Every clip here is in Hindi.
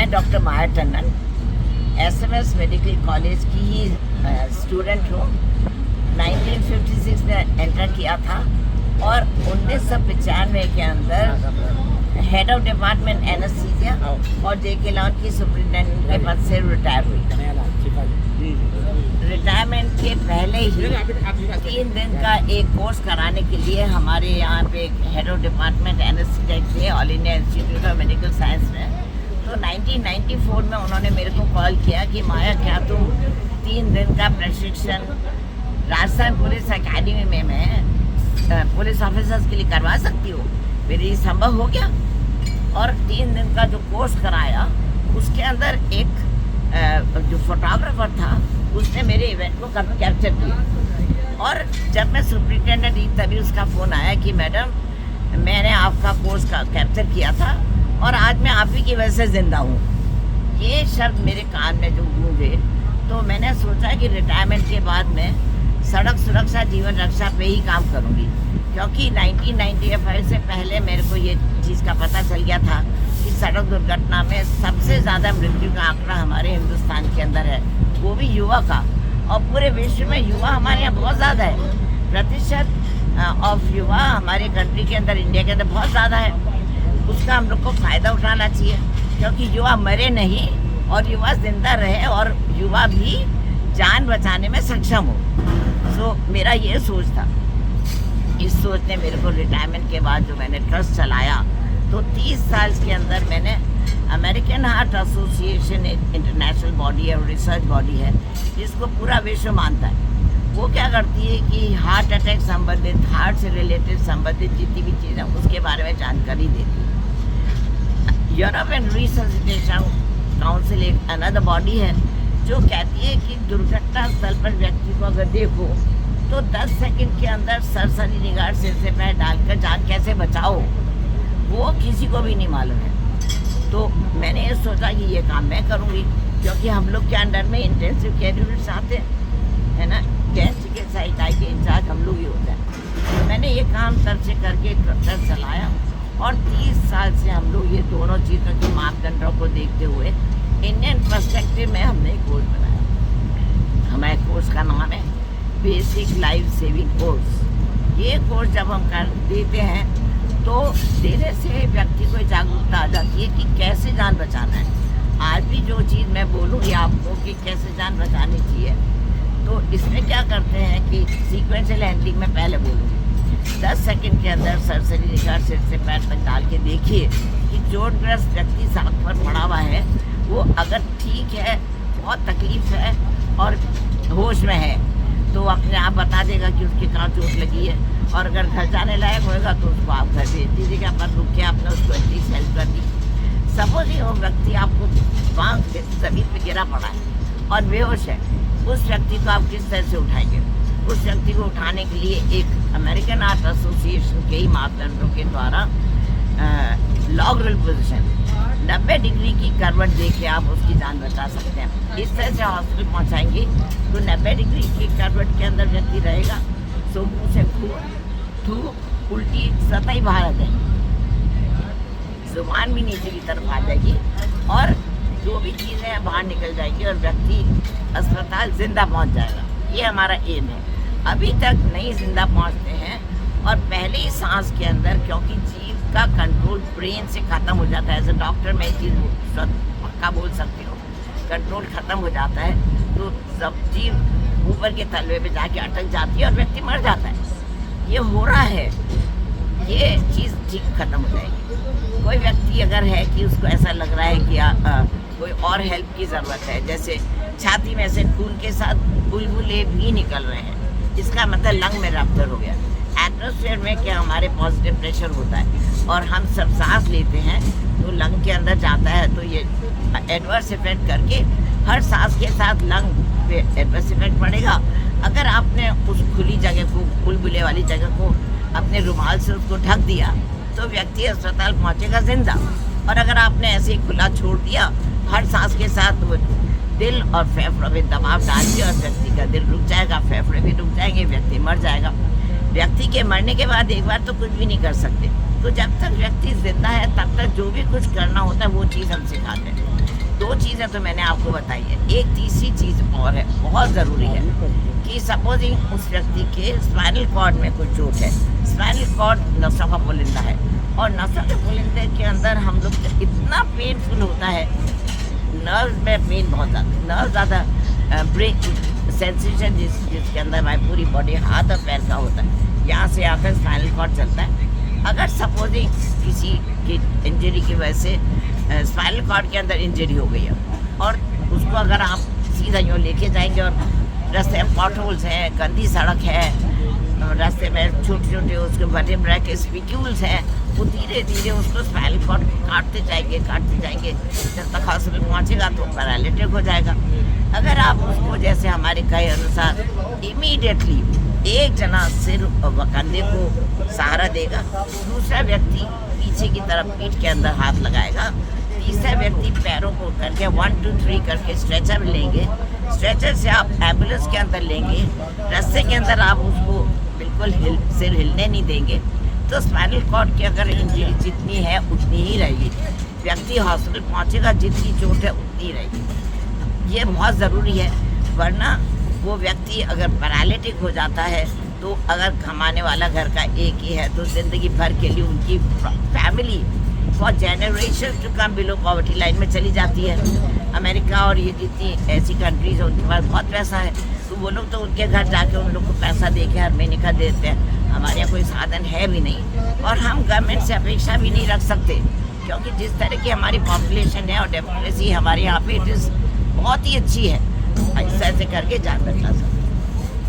मैं डॉक्टर माया टंडन एसएमएस मेडिकल कॉलेज की ही स्टूडेंट हूँ। 1956 में एंटर किया था और 1995 के अंदर हेड ऑफ डिपार्टमेंट एनेस्थीसिया और जेके लॉन की सुपरिटेंडेंट के पद से रिटायर हुई। रिटायरमेंट के पहले ही 3 दिन का एक कोर्स कराने के लिए हमारे यहाँ पे हेड ऑफ डिपार्टमेंट एनेस्थीसिया थे all India institute of medical science में। तो 1994 में उन्होंने मेरे को कॉल किया कि माया क्या तुम 3 दिन का प्रशिक्षण राजस्थान पुलिस अकेडमी में मैं पुलिस ऑफिसर्स के लिए करवा सकती हो। मेरे ये संभव हो गया और 3 दिन का जो कोर्स कराया उसके अंदर एक जो फोटोग्राफर था उसने मेरे इवेंट को कैप्चर किया। और जब मैं सुपरिटेंडेंट थी तभी उसका फ़ोन आया कि मैडम मैंने आपका कोर्स का कैप्चर किया था और आज मैं आप ही की वजह से ज़िंदा हूँ। ये शब्द मेरे कान में जो गूंजे तो मैंने सोचा कि रिटायरमेंट के बाद मैं सड़क सुरक्षा जीवन रक्षा पे ही काम करूँगी, क्योंकि 1995 से पहले मेरे को ये चीज़ का पता चल गया था कि सड़क दुर्घटना में सबसे ज़्यादा मृत्यु का आंकड़ा हमारे हिंदुस्तान के अंदर है, वो भी युवा का। और पूरे विश्व में युवा हमारे यहाँ बहुत ज़्यादा है, प्रतिशत ऑफ युवा हमारे कंट्री के अंदर, इंडिया के अंदर बहुत ज़्यादा है। उसका हम लोग को फ़ायदा उठाना चाहिए, क्योंकि युवा मरे नहीं और युवा जिंदा रहे और युवा भी जान बचाने में सक्षम हो। सो मेरा ये सोच था। इस सोच ने मेरे को रिटायरमेंट के बाद जो मैंने ट्रस्ट चलाया तो 30 साल के अंदर मैंने American heart association international body है और रिसर्च बॉडी है जिसको पूरा विश्व मानता है। वो क्या करती है कि हार्ट अटैक संबंधित, हार्ट से रिलेटेड संबंधित जितनी भी चीज़ें उसके बारे में जानकारी देती है। यूरोपियन रिससिटेशन काउंसिल एक अनदर बॉडी है जो कहती है कि दुर्घटना स्थल पर व्यक्ति को अगर देखो तो 10 सेकंड के अंदर सरसरी निगाह सिर से पैर डालकर जान कैसे बचाओ, वो किसी को भी नहीं मालूम है। तो मैंने ये सोचा कि ये काम मैं करूँगी, क्योंकि हम लोग के अंडर में इंटेंसिव केयर यूनिट्स आते हैं, है ना, गैस चिकित्सा इकाई के इंचार्ज हम लोग ही होते हैं। तो मैंने ये काम तब से करके ट्रस्ट चलाया और 30 साल से हम लोग ये दोनों चीज़ों के मापदंडों को देखते हुए इंडियन पर्सपेक्टिव में हमने कोर्स बनाया। हमारे कोर्स का नाम है बेसिक लाइफ सेविंग कोर्स। ये कोर्स जब हम कर देते हैं तो देने से व्यक्ति को जागरूकता आ जाती है कि कैसे जान बचाना है। आज भी जो चीज़ मैं बोलूँगी आपको कि कैसे जान बचानी चाहिए, तो इसमें क्या करते हैं कि सीक्वेंशियल हैंडलिंग में पहले बोलूँगी 10 सेकंड के अंदर सरसरी निगाह सिर से पैर तक डाल के देखिए कि चोटग्रस्त व्यक्ति सड़क पर पड़ा हुआ है, वो अगर ठीक है, बहुत तकलीफ है और होश में है तो अपने आप बता देगा कि उसके कहाँ चोट लगी है। और अगर घर जाने लायक होएगा तो उसको आप घर भेज दीजिएगा, पर रुक के आपने उसको एटलीस्ट हेल्प कर दी। सपोज ही वो व्यक्ति आपको बांध के ज़मीन पे गिरा पड़ा है और बेहोश है, उस व्यक्ति को आप किस तरह से उठाएंगे? उस व्यक्ति को उठाने के लिए एक अमेरिकन हार्ट एसोसिएशन के ही मापदंडों के द्वारा लॉग पोजिशन 90 डिग्री की करवट दे के आप उसकी जान बचा सकते हैं। इस तरह से हॉस्पिटल पहुंचाएंगे तो 90 डिग्री की करवट के अंदर व्यक्ति रहेगा, सो मुँह से खून, थूक, उल्टी सतही बाहर आ जाएगी, जुबान भी नीचे की तरफ आ जाएगी और जो भी चीज़ें हैं बाहर निकल जाएगी और व्यक्ति अस्पताल जिंदा पहुंच जाएगा। ये हमारा एम है। अभी तक नहीं जिंदा पहुंचते हैं और पहले ही सांस के अंदर, क्योंकि जीव का कंट्रोल ब्रेन से ख़त्म हो जाता है। एज ए डॉक्टर मैं चीज़ पक्का बोल सकती हूँ, कंट्रोल ख़त्म हो जाता है तो सब जीव ऊपर के तलवे पे जाके अटक जाती है और व्यक्ति मर जाता है। ये हो रहा है, ये चीज़ ठीक ख़त्म हो जाएगी। कोई व्यक्ति अगर है कि उसको ऐसा लग रहा है कि कोई और हेल्प की ज़रूरत है, जैसे छाती में से खून के साथ बुलबुले भी निकल रहे हैं, इसका मतलब लंग में रप्चर हो गया। एटमॉस्फेयर में क्या हमारे पॉजिटिव प्रेशर होता है और हम सब सांस लेते हैं तो लंग के अंदर जाता है, तो ये एडवर्स इफेक्ट करके हर सांस के साथ लंग पे एडवर्स इफेक्ट पड़ेगा। अगर आपने उस खुली जगह को, बुलबुले वाली जगह को अपने रुमाल से उसको ढक दिया तो व्यक्ति अस्पताल पहुंचेगा जिंदा। और अगर आपने ऐसे ही खुला छोड़ दिया, हर सांस के साथ दिल और फेफड़ों में दबाव डाल के और व्यक्ति का दिल रुक जाएगा, फेफड़े भी रुक जाएंगे, व्यक्ति मर जाएगा। व्यक्ति के मरने के बाद एक बार तो कुछ भी नहीं कर सकते। तो जब तक व्यक्ति जिंदा है तब तक जो भी कुछ करना होता है वो चीज़ हम सिखाते हैं। दो चीज़ें तो मैंने आपको बताई है। एक तीसरी चीज़ और है, बहुत ज़रूरी है कि सपोजिंग उस व्यक्ति के स्पाइनल कॉर्ड में कुछ चोट है। स्पाइनल कॉर्ड नसों का पुलिंदा है और नसों के पुलिंदे के अंदर हम लोग इतना पेनफुल होता है, नर्व में पेन बहुत ज़्यादा, नर्व ज़्यादा, ब्रेन सेंसेशन जिसके अंदर हमारी पूरी बॉडी, हाथ और पैर का होता है, यहाँ से आकर स्पाइनल कॉर्ड चलता है। अगर सपोजिंग किसी की इंजरी की वजह से स्पाइनल कॉर्ड के अंदर इंजरी हो गई है और उसको अगर आप सीधा यूँ लेके जाएंगे और रास्ते में पॉट होल्स हैं, गंदी सड़क है, रास्ते में छोटे छोटे उसके वर्टेब्रा के स्पिक्यूल्स हैं, वो धीरे धीरे उसको स्पाइनल कॉर्ड काटते जाएंगे जब तक हॉस्पिटल पहुँचेगा तो पैरालिटिक हो जाएगा। अगर आप उसको जैसे हमारे कहे अनुसार इमीडिएटली एक जना सिर व कंधे को सहारा देगा, दूसरा व्यक्ति पीछे की तरफ पीठ के अंदर हाथ लगाएगा, तीसरा व्यक्ति पैरों को करके 1 2 3 करके स्ट्रेचर में लेंगे, स्ट्रेचर से आप एम्बुलेंस के अंदर लेंगे, रास्ते के अंदर आप उसको बिल्कुल सिर हिलने नहीं देंगे, तो स्पाइनल कॉर्ड की अगर इंजरी जितनी है उतनी ही रहेगी, व्यक्ति हॉस्पिटल पहुंचेगा जितनी चोट है उतनी रहेगी। ये बहुत ज़रूरी है, वरना वो व्यक्ति अगर पैरालिटिक हो जाता है तो अगर कमाने वाला घर का एक ही है तो ज़िंदगी भर के लिए उनकी family for generation to come below poverty line में चली जाती है। अमेरिका और ये जितनी ऐसी कंट्रीज हैं उनके पास बहुत पैसा है, तो वो लोग तो उनके घर जाके उन लोग को पैसा दे के हर महीने का देते हैं। हमारे यहाँ कोई साधन है भी नहीं और हम गवर्नमेंट से अपेक्षा भी नहीं रख सकते, क्योंकि जिस तरह की हमारी पॉपुलेशन है और डेमोक्रेसी हमारे यहाँ पे इट इज़ बहुत ही अच्छी है, ऐसे करके जान रखना सर।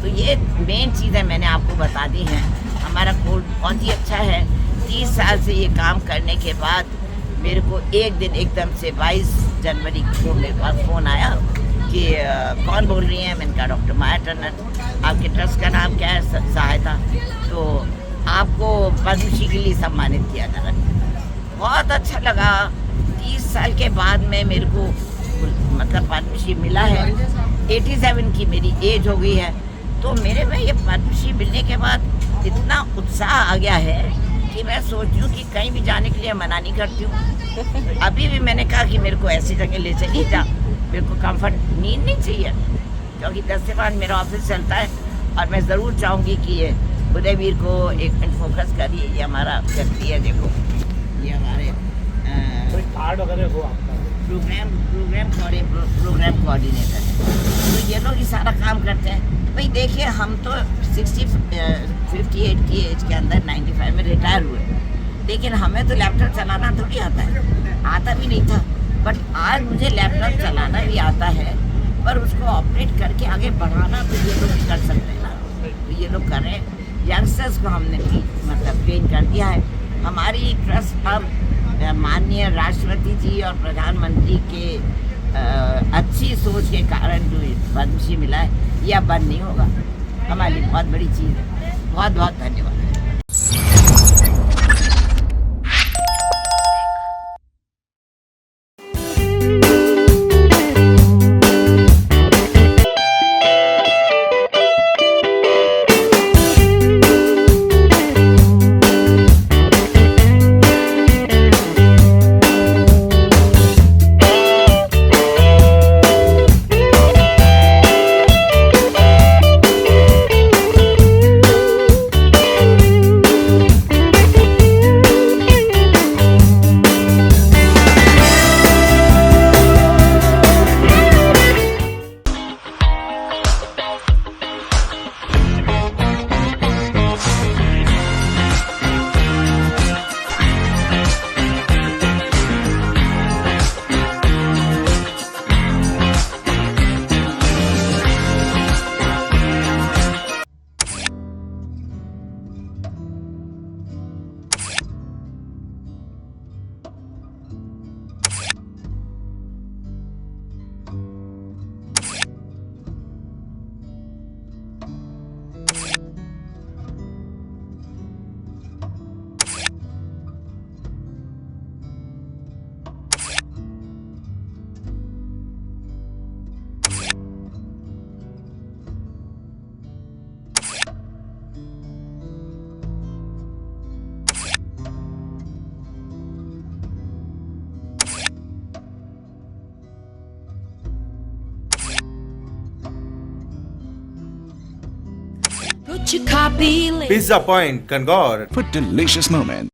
तो ये मेन चीज़ें मैंने आपको बता दी हैं। हमारा कोड बहुत ही अच्छा है। 30 साल से ये काम करने के बाद मेरे को एक दिन एकदम से 22 जनवरी को मेरे पास फ़ोन आया कि कौन बोल रही हैं। मैंने कहा डॉक्टर माया टंडन, आपके ट्रस्ट का नाम क्या है? सहायता। तो आपको पद्मश्री के लिए सम्मानित किया जा रहा है। बहुत अच्छा लगा। 30 साल के बाद में मेरे को मतलब पद्मश्री मिला है। 87 की मेरी एज हो गई है, तो मेरे में ये पद्मश्री मिलने के बाद इतना उत्साह आ गया है कि मैं सोच रही हूँ कि कहीं भी जाने के लिए मना नहीं करती हूँ। अभी भी मैंने कहा कि मेरे को ऐसी जगह ले चलिए जहाँ मेरे को कंफर्ट नींद नहीं चाहिए, क्योंकि 10 से 5 मेरा ऑफिस चलता है और मैं ज़रूर चाहूँगी कि ये उदयवीर को एक मिनट फोकस करिए। ये हमारा व्यक्ति है, देखो ये हमारे कोई कार्ड वगैरह हो आपका? प्रोग्राम कोऑर्डिनेटर है। तो ये लोग ही सारा काम करते हैं। भाई देखिए, हम तो 58 की एज के अंदर 95 में रिटायर हुए, लेकिन हमें तो लैपटॉप चलाना थोड़ी आता है, आता भी नहीं था। बट आज मुझे लैपटॉप चलाना भी आता है, पर उसको ऑपरेट करके आगे बढ़ाना तो ये लोग भी कर सकते हैं ना। तो ये लोग कर रहे हैं। यंगस्टर्स को हमने मतलब ट्रेन कर दिया है। हमारी ट्रस्ट अब माननीय राष्ट्रपति जी और प्रधानमंत्री के अच्छी सोच के कारण जो पद्मश्री मिला है, यह बंद नहीं होगा। हमारे लिए बहुत बड़ी चीज़ है। बहुत बहुत धन्यवाद। कुछ खा पी ले Pizza Point, Kangor. for delicious moments.